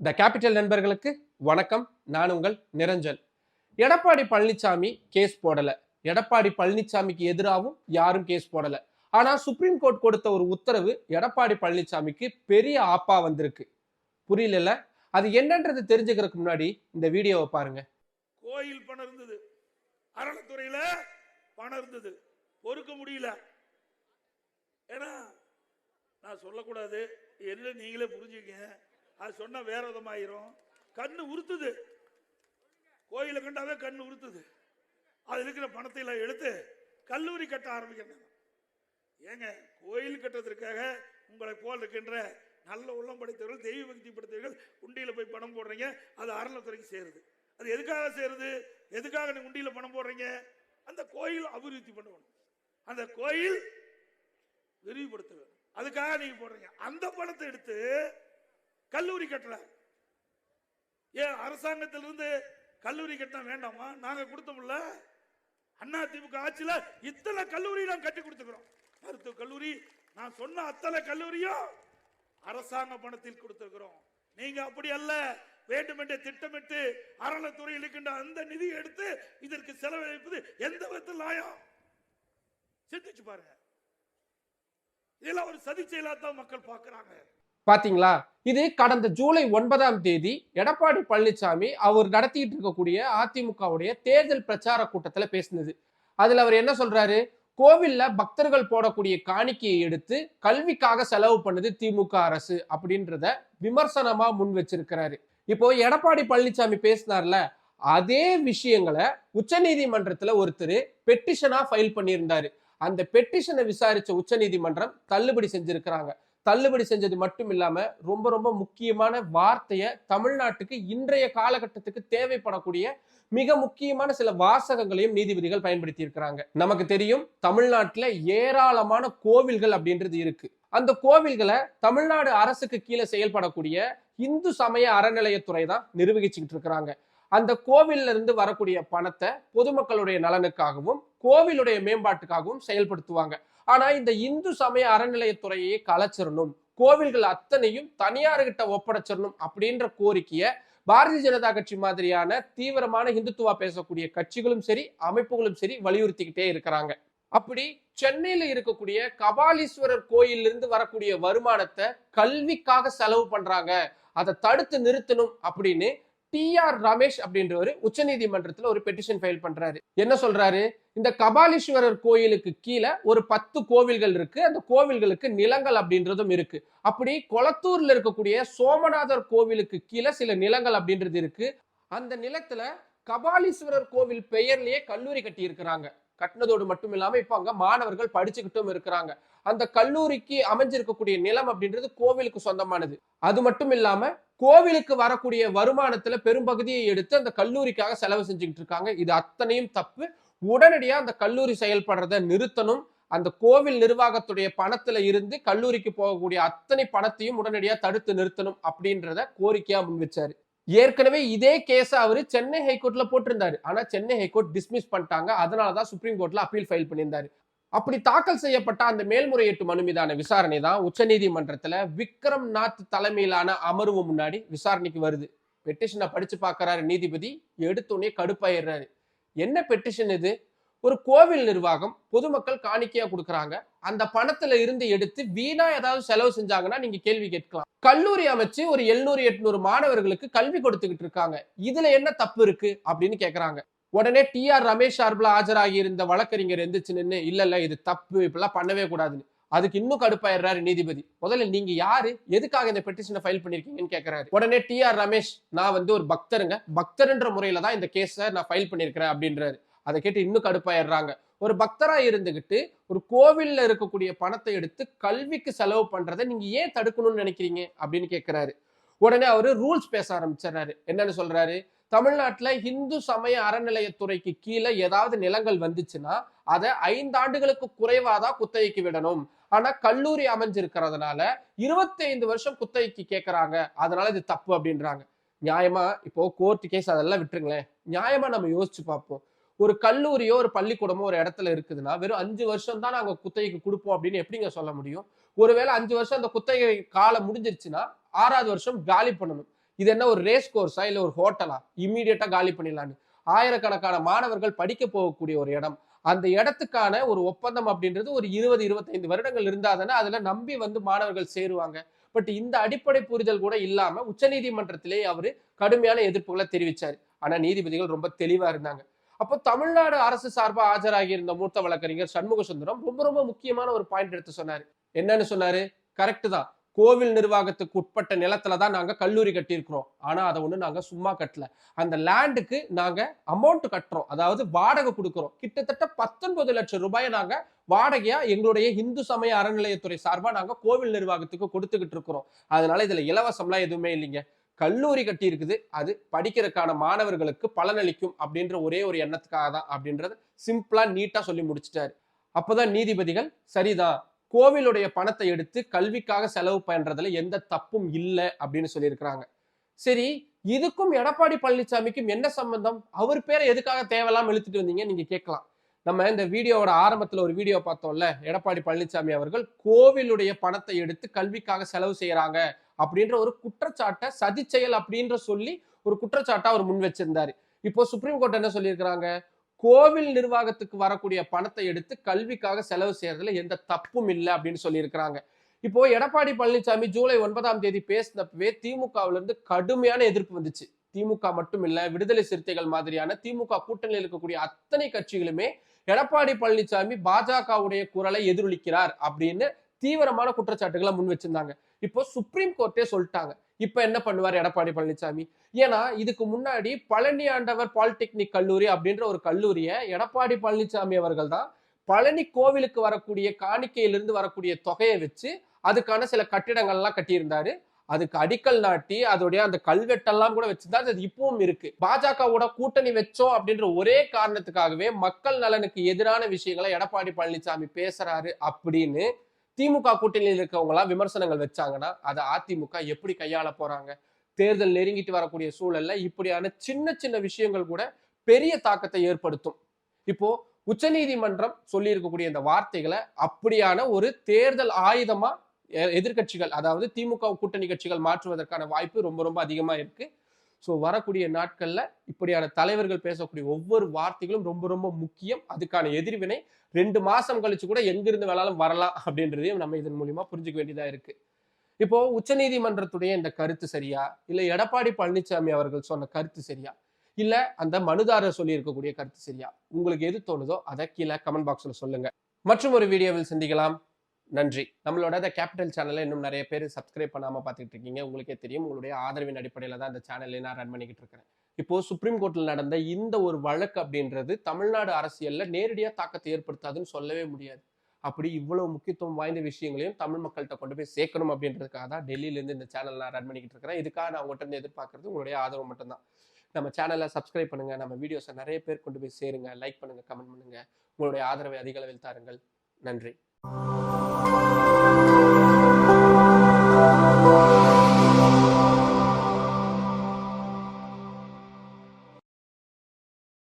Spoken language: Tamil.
த கேபிட்டல் நண்பர்களுக்கு வணக்கம். நான் உங்கள் நிரஞ்சன். எடப்பாடி பழனிசாமி கேஸ் போடல. எடப்பாடி பழனிசாமிக்கு எதிராகவும் யாரும் கேஸ் போடல. ஆனா சுப்ரீம் கோர்ட் கொடுத்த ஒரு உத்தரவு எடப்பாடி பழனிசாமிக்கு பெரிய ஆப்பா வந்திருக்கு. புரியல. அது என்னன்றது தெரிஞ்சுக்கிறதுக்கு முன்னாடி இந்த வீடியோவை பாருங்க. கோயில் பணம் இருந்தது, அறநிலைத்துறையில பணம் இருந்தது, பொறுக்க முடியல. ஏன்னா நான் சொல்லக்கூடாது, என்ன நீங்களே புரிஞ்சுக்கங்க. அது சொன்னா வேற விதமாயிரும். கண்ணு உறுத்துது, கோயிலை கண்டாவே கண்ணு உறுத்துது. அது இருக்கிற பணத்தை எல்லாம் எடுத்து கல்லூரி கட்ட ஆரம்பிக்கிறாங்க. ஏங்க, கோயில் கட்டுறதுக்காக உங்களை போல் இருக்கின்ற நல்ல உள்ளம் படைத்தவர்கள், தெய்வ பக்தி படைத்தவர்கள் உண்டியில போய் பணம் போடுறீங்க. அது அறநிலைத்துறைக்கு சேருது. அது எதுக்காக சேருது? எதுக்காக நீங்க உண்டியில பணம் போடுறீங்க? அந்த கோயில் அபிவிருத்தி பண்ணணும், அந்த கோயில் விரிவுபடுத்த வேண்டும், அதுக்காக நீங்க போடுறீங்க. அந்த பணத்தை எடுத்து கல்லூரி கட்டல. ஏன் அரசாங்கத்திலிருந்து கல்லூரி கட்ட வேண்டாமா? நாங்க கொடுத்தோம்ல, அண்ணா திமுக ஆட்சியில இத்தனை கல்லூரி நான் கட்டி கொடுத்துக்கிறோம். மருத்துவ கல்லூரி, நான் சொன்ன அத்தனை கல்லூரியும் அரசாங்க பணத்தில் கொடுத்திருக்கிறோம். நீங்க அப்படி அல்ல, வேண்டுமென்றே திட்டமிட்டு அறநிலைத்துறையில் இருக்கின்ற அந்த நிதியை எடுத்து இதற்கு செலவழிப்பது எந்த விதத்தில் நியாயம்? சிந்திச்சு பாருங்க. இதெல்லாம் ஒரு சதி செயலாத்தான் மக்கள் பார்க்கிறாங்க. பாத்தீங்களா? இது கடந்த ஜூலை 9 எடப்பாடி பழனிசாமி அவர் நடத்திட்டு இருக்கக்கூடிய அதிமுகவுடைய தேர்தல் பிரச்சார கூட்டத்துல பேசினது. அதுல அவர் என்ன சொல்றாரு? கோவில்ல பக்தர்கள் போடக்கூடிய காணிக்கையை எடுத்து கல்விக்காக செலவு பண்ணுது திமுக அரசு அப்படின்றத விமர்சனமா முன் வச்சிருக்கிறாரு. இப்போ எடப்பாடி பழனிசாமி பேசினார்ல, அதே விஷயங்களை உச்ச நீதிமன்றத்துல ஒருத்தர் பெட்டிஷனா ஃபைல் பண்ணியிருந்தாரு. அந்த பெட்டிஷனை விசாரிச்ச உச்ச நீதிமன்றம் தள்ளுபடி செஞ்சிருக்கிறாங்க. தள்ளுபடி செஞ்சது மட்டும் இல்லாம ரொம்ப ரொம்ப முக்கியமான வார்த்தையை, தமிழ்நாட்டுக்கு இன்றைய காலகட்டத்துக்கு தேவைப்படக்கூடிய மிக முக்கியமான சில வாசகங்களையும் நீதிபதிகள் பயன்படுத்தி இருக்கிறாங்க. நமக்கு தெரியும், தமிழ்நாட்டுல ஏராளமான கோவில்கள் அப்படின்றது இருக்கு. அந்த கோவில்களை தமிழ்நாடு அரசுக்கு கீழே செயல்படக்கூடிய இந்து சமய அறநிலையத்துறை தான் நிர்வகிச்சுக்கிட்டு இருக்கிறாங்க. அந்த கோவில்ல இருந்து வரக்கூடிய பணத்தை பொதுமக்களுடைய நலனுக்காகவும் கோவிலுடைய மேம்பாட்டுக்காகவும் செயல்படுத்துவாங்க. ஆனா இந்த இந்து சமய அறநிலையத்துறையை கலைச்சிடணும், கோவில்கள் அத்தனையும் தனியார்கிட்ட ஒப்படைச்சிடணும் அப்படின்ற கோரிக்கையை பாரதிய ஜனதா கட்சி மாதிரியான தீவிரமான இந்துத்துவா பேசக்கூடிய கட்சிகளும் சரி, அமைப்புகளும் சரி வலியுறுத்திக்கிட்டே இருக்கிறாங்க. அப்படி சென்னையில இருக்கக்கூடிய கபாலீஸ்வரர் கோயிலிருந்து இருந்து வரக்கூடிய வருமானத்தை கல்விக்காக செலவு பண்றாங்க, அதை தடுத்து நிறுத்தணும் அப்படின்னு டி.ஆர். ரமேஷ் அப்படின்றவர் உச்ச நீதிமன்றத்துல ஒரு பெட்டிஷன் ஃபைல் பண்றாரு. என்ன சொல்றாரு? இந்த கபாலீஸ்வரர் கோயிலுக்கு கீழே ஒரு 10 கோவில்கள் இருக்கு, அந்த கோவில்களுக்கு நிலங்கள் அப்படின்றதும் இருக்கு. அப்படி கொளத்தூர்ல இருக்கக்கூடிய சோமநாதர் கோவிலுக்கு கீழே சில நிலங்கள் அப்படின்றது இருக்கு. அந்த நிலத்துல கபாலீஸ்வரர் கோவில் பெயர்லயே கல்லூரி கட்டி இருக்கிறாங்க. கட்டினதோடு மட்டும் இல்லாம இப்ப அங்க மாணவர்கள் படிச்சுக்கிட்டும் இருக்கிறாங்க. அந்த கல்லூரிக்கு அமைஞ்சிருக்கக்கூடிய நிலம் அப்படின்றது கோவிலுக்கு சொந்தமானது. அது மட்டும் இல்லாம கோவிலுக்கு வரக்கூடிய வருமானத்துல பெரும்பகுதியை எடுத்து அந்த கல்லூரிக்காக செலவு செஞ்சுக்கிட்டு இருக்காங்க. இது அத்தனையும் தப்பு. உடனடியா அந்த கல்லூரி செயல்படுறத நிறுத்தணும். அந்த கோவில் நிர்வாகத்துடைய பணத்துல இருந்து கல்லூரிக்கு போகக்கூடிய அத்தனை பணத்தையும் உடனடியா தடுத்து நிறுத்தணும் அப்படின்றத கோரிக்கையா முன் வச்சாரு. ஏற்கனவே இதே கேஸ் அவரு சென்னை ஹைகோர்ட்ல போட்டிருந்தாரு. ஆனா சென்னை ஹைகோர்ட் டிஸ்மிஸ் பண்ணிட்டாங்க. அதனாலதான் சுப்ரீம் கோர்ட்ல அப்பீல் ஃபைல் பண்ணியிருந்தாரு. அப்படி தாக்கல் செய்யப்பட்ட அந்த மேல்முறையீட்டு மனு மீதான விசாரணை தான் உச்ச நீதிமன்றத்துல விக்ரம் நாத் தலைமையிலான அமர்வு முன்னாடி விசாரணைக்கு வருது. பெட்டிஷனை படிச்சு பாக்குறாரு நீதிபதி, எடுத்தோடனே கடுப்பாயிடுறாரு. என்ன பெட்டிஷன் இது? ஒரு கோவில் நிர்வாகம் பொதுமக்கள் காணிக்கையா கொடுக்கறாங்க, அந்த பணத்துல இருந்து எடுத்து வீணா ஏதாவது செலவு செஞ்சாங்கன்னா நீங்க கேள்வி கேட்கலாம். கல்லூரி அமைச்சு ஒரு 700-800 மாணவர்களுக்கு கல்வி கொடுத்துக்கிட்டு இருக்காங்க, இதுல என்ன தப்பு இருக்கு அப்படின்னு கேக்குறாங்க. உடனே டி.ஆர். ரமேஷ் சார்பில் ஆஜராகி இருந்த வழக்கறிஞர் எந்திரிச்சு நின்று, இல்ல இது தப்பு, இப்பெல்லாம் பண்ணவே கூடாதுன்னு. அதுக்கு இன்னும் கடுப்பாயிடுறாரு நீதிபதி. முதல்ல நீங்க யாரு, எதுக்காக இந்த பெட்டிஷனை ஃபைல் பண்ணிருக்கீங்கன்னு கேட்கிறாரு. உடனே டி.ஆர். ரமேஷ், நான் ஒரு பக்தருங்க, பக்தர்ன்ற முறையில தான் இந்த கேஸை நான் ஃபைல் பண்ணிருக்கிறேன் அப்படின்றாரு. அதை கேட்டு இன்னும் கடுப்பாயிடுறாங்க. ஒரு பக்தரா இருந்துகிட்டு ஒரு கோவில்ல இருக்கக்கூடிய பணத்தை எடுத்து கல்விக்கு செலவு பண்றதை நீங்க ஏன் தடுக்கணும்னு நினைக்கிறீங்க அப்படின்னு கேட்கிறாரு. உடனே அவரு ரூல்ஸ் பேச ஆரம்பிச்சிடறாரு. என்னன்னு சொல்றாரு? தமிழ்நாட்டுல இந்து சமய அறநிலையத்துறைக்கு கீழே ஏதாவது நிலங்கள் வந்துச்சுன்னா அதை 5 ஆண்டுகளுக்கு குறைவாதான் குத்தகைக்கு விடணும். ஆனா கல்லூரி அமைஞ்சிருக்கிறதுனால 25 வருஷம் குத்தகைக்கு கேட்கறாங்க, அதனால இது தப்பு அப்படின்றாங்க. நியாயமா? இப்போ கோர்ட் கேஸ் அதெல்லாம் விட்டுருங்களேன், நியாயமா நம்ம யோசிச்சு பார்ப்போம். ஒரு கல்லூரியோ ஒரு பள்ளிக்கூடமோ ஒரு இடத்துல இருக்குதுன்னா வெறும் 5 வருஷம் தான் நாங்க குத்தகைக்கு கொடுப்போம் அப்படின்னு எப்படிங்க சொல்ல முடியும்? ஒருவேளை 5 வருஷம் அந்த குத்தகை காலம் முடிஞ்சிருச்சுன்னா 6வது வருஷம் காலி பண்ணணும். இது என்ன ஒரு ரேஸ் கோர்ஸா இல்ல ஒரு ஹோட்டலா? இம்மீடியட்டா காலி பண்ணிடலான்னு. ஆயிரக்கணக்கான மாணவர்கள் படிக்க போகக்கூடிய ஒரு இடம். அந்த இடத்துக்கான ஒரு ஒப்பந்தம் அப்படின்றது ஒரு 20, 25 வருடங்கள் இருந்தா தானே அதுல நம்பி வந்து மாணவர்கள் சேருவாங்க. பட் இந்த அடிப்படை புரிதல் கூட இல்லாம உச்சநீதிமன்றத்திலே அவரு கடுமையான எதிர்ப்புகளை தெரிவிச்சாரு. ஆனா நீதிபதிகள் ரொம்ப தெளிவா இருந்தாங்க. அப்போ தமிழ்நாடு அரசு சார்பா ஆஜராகி இருந்த மூத்த வழக்கறிஞர் சண்முக சுந்தரம் ரொம்ப ரொம்ப முக்கியமான ஒரு பாயிண்ட் எடுத்து சொன்னாரு. என்னன்னு சொன்னாரு? கரெக்ட் தான். கோவில் நிர்வாகத்துக்கு உட்பட்ட நிலத்துல தான் நாங்க கல்லூரி கட்டியிருக்கிறோம். ஆனா அதை ஒண்ணு நாங்க சும்மா கட்டல. அந்த லேண்டுக்கு நாங்க அமௌண்ட் கட்டுறோம். அதாவது வாடகை கொடுக்கிறோம். கிட்டத்தட்ட 19 லட்சம் ரூபாயை நாங்க வாடகையா எங்களுடைய இந்து சமய அறநிலையத்துறை சார்பா நாங்க கோவில் நிர்வாகத்துக்கு கொடுத்துக்கிட்டு இருக்கிறோம். அதனால இதுல இலவசம்லாம் எதுவுமே இல்லைங்க. கல்லூரி கட்டி இருக்குது. அது படிக்கிறதுக்கான மாணவர்களுக்கு பலனளிக்கும் அப்படின்ற ஒரே ஒரு எண்ணத்துக்காக தான் அப்படின்றத சிம்பிளா நீட்டா சொல்லி முடிச்சிட்டாரு. அப்பதான் நீதிபதிகள் சரிதான், கோவிலுடைய பணத்தை எடுத்து கல்விக்காக செலவு பண்றதுல எந்த தப்பும் இல்லை அப்படின்னு சொல்லியிருக்கிறாங்க. சரி, இதுக்கும் எடப்பாடி பழனிசாமிக்கும் என்ன சம்பந்தம்? அவர் பேரை எதுக்காக தேவையில்லாம இழுத்துட்டு வந்தீங்க நீங்க கேட்கலாம். நம்ம இந்த வீடியோவோட ஆரம்பத்துல ஒரு வீடியோ பார்த்தோம்ல, எடப்பாடி பழனிசாமி அவர்கள் கோவிலுடைய பணத்தை எடுத்து கல்விக்காக செலவு செய்யறாங்க அப்படின்ற ஒரு குற்றச்சாட்டை சதி செயல் அப்படின்ற சொல்லி ஒரு குற்றச்சாட்டை அவர் முன் வச்சிருந்தாரு. இப்போ சுப்ரீம் கோர்ட் என்ன சொல்லியிருக்கிறாங்க? கோவில் நிர்வாகத்துக்கு வரக்கூடிய பணத்தை எடுத்து கல்விக்காக செலவு செய்யறதுல எந்த தப்பும் இல்லை அப்படின்னு சொல்லி இருக்கிறாங்க. இப்போ எடப்பாடி பழனிசாமி ஜூலை 9ஆம் தேதி பேசினப்பவே திமுகவில இருந்து கடுமையான எதிர்ப்பு வந்துச்சு. திமுக மட்டும் இல்ல, விடுதலை சிறுத்தைகள் மாதிரியான திமுக கூட்டணியில் இருக்கக்கூடிய அத்தனை கட்சிகளுமே எடப்பாடி பழனிசாமி பாஜகவுடைய குரலை எதிரொலிக்கிறார் அப்படின்னு தீவிரமான குற்றச்சாட்டுகளை முன் வச்சிருந்தாங்க. இப்போ சுப்ரீம் கோர்ட்டே சொல்லிட்டாங்க. இப்ப என்ன பண்ணுவார் எடப்பாடி பழனிசாமி? ஏன்னா இதுக்கு முன்னாடி பழனி ஆண்டவர் பாலிடெக்னிக் கல்லூரி அப்படின்ற ஒரு கல்லூரியை எடப்பாடி பழனிசாமி அவர்கள் தான் பழனி கோவிலுக்கு வரக்கூடிய காணிக்கையிலிருந்து வரக்கூடிய தொகையை வச்சு அதுக்கான சில கட்டிடங்கள்லாம் கட்டியிருந்தாரு. அதுக்கு அடிக்கல் நாட்டி அதோடைய அந்த கல்வெட்டெல்லாம் கூட வச்சிருந்தா அது இப்பவும் இருக்கு. பாஜகவோட கூட்டணி வச்சோம் அப்படின்ற ஒரே காரணத்துக்காகவே மக்கள் நலனுக்கு எதிரான விஷயங்களை எடப்பாடி பழனிசாமி பேசுறாரு அப்படின்னு திமுக கூட்டணியில் இருக்கவங்க எல்லாம் விமர்சனங்கள் வச்சாங்கன்னா அதை அதிமுக எப்படி கையாள போறாங்க? தேர்தல் நெருங்கிட்டு வரக்கூடிய சூழல்ல இப்படியான சின்ன சின்ன விஷயங்கள் கூட பெரிய தாக்கத்தை ஏற்படுத்தும். இப்போ உச்சநீதிமன்றம் சொல்லி இருக்கக்கூடிய இந்த வார்த்தைகளை அப்படியான ஒரு தேர்தல் ஆயுதமா எதிர்கட்சிகள், அதாவது திமுக கூட்டணி கட்சிகள் மாற்றுவதற்கான வாய்ப்பு ரொம்ப ரொம்ப அதிகமா இருக்கு. சோ வரக்கூடிய நாட்கள்ல இப்படியான தலைவர்கள் பேசக்கூடிய ஒவ்வொரு வார்த்தைகளும் ரொம்ப ரொம்ப முக்கியம். அதுக்கான எதிர்வினை 2 மாசம் கழிச்சு கூட எங்கிருந்து வேணாலும் வரலாம் அப்படின்றதையும் நம்ம இதன் மூலியமா புரிஞ்சுக்க வேண்டியதா இருக்கு. இப்போ உச்சநீதிமன்றத்துடைய இந்த கருத்து சரியா, இல்ல எடப்பாடி பழனிசாமி அவர்கள் சொன்ன கருத்து சரியா, இல்ல அந்த மனுதாரர் சொல்லி இருக்கக்கூடிய கருத்து சரியா? உங்களுக்கு எது தோணுதோ அதை கீழே கமெண்ட் பாக்ஸ்ல சொல்லுங்க. மற்றும் ஒரு வீடியோவில் சந்திக்கலாம். நன்றி. நம்மளோட இந்த கேபிட்டல் சேனலை இன்னும் நிறைய பேர் சப்ஸ்கிரைப் பண்ணாம பார்த்துட்டு இருக்கீங்க. உங்களுக்கே தெரியும், உங்களுடைய ஆதரவின் அடிப்படையில தான் இந்த சேனலை நான் ரன் பண்ணிக்கிட்டு இருக்கிறேன். இப்போ சுப்ரீம் கோர்ட்ல நடந்த இந்த ஒரு வழக்கு அப்படின்றது தமிழ்நாடு அரசியல்ல நேரடியா தாக்கத்தை ஏற்படுத்தாதுன்னு சொல்லவே முடியாது. அப்படி இவ்வளவு முக்கியத்துவம் வாய்ந்த விஷயங்களையும் தமிழ் மக்கள்கிட்ட கொண்டு போய் சேர்க்கணும் அப்படின்றதுக்காக தான் டெல்லியில இருந்து இந்த சேனல் நான் ரன் பண்ணிக்கிட்டு இருக்கிறேன். இதுக்காக நான் உங்கள்கிட்ட இருந்து எதிர்பார்க்கறது உங்களுடைய ஆதரவு மட்டும்தான். நம்ம சேனலை சப்ஸ்கிரைப் பண்ணுங்க, நம்ம வீடியோஸை நிறைய பேர் கொண்டு போய் சேருங்க, லைக் பண்ணுங்க, கமெண்ட் பண்ணுங்க. உங்களுடைய ஆதரவை அதிக அளவில் தாருங்கள். நன்றி.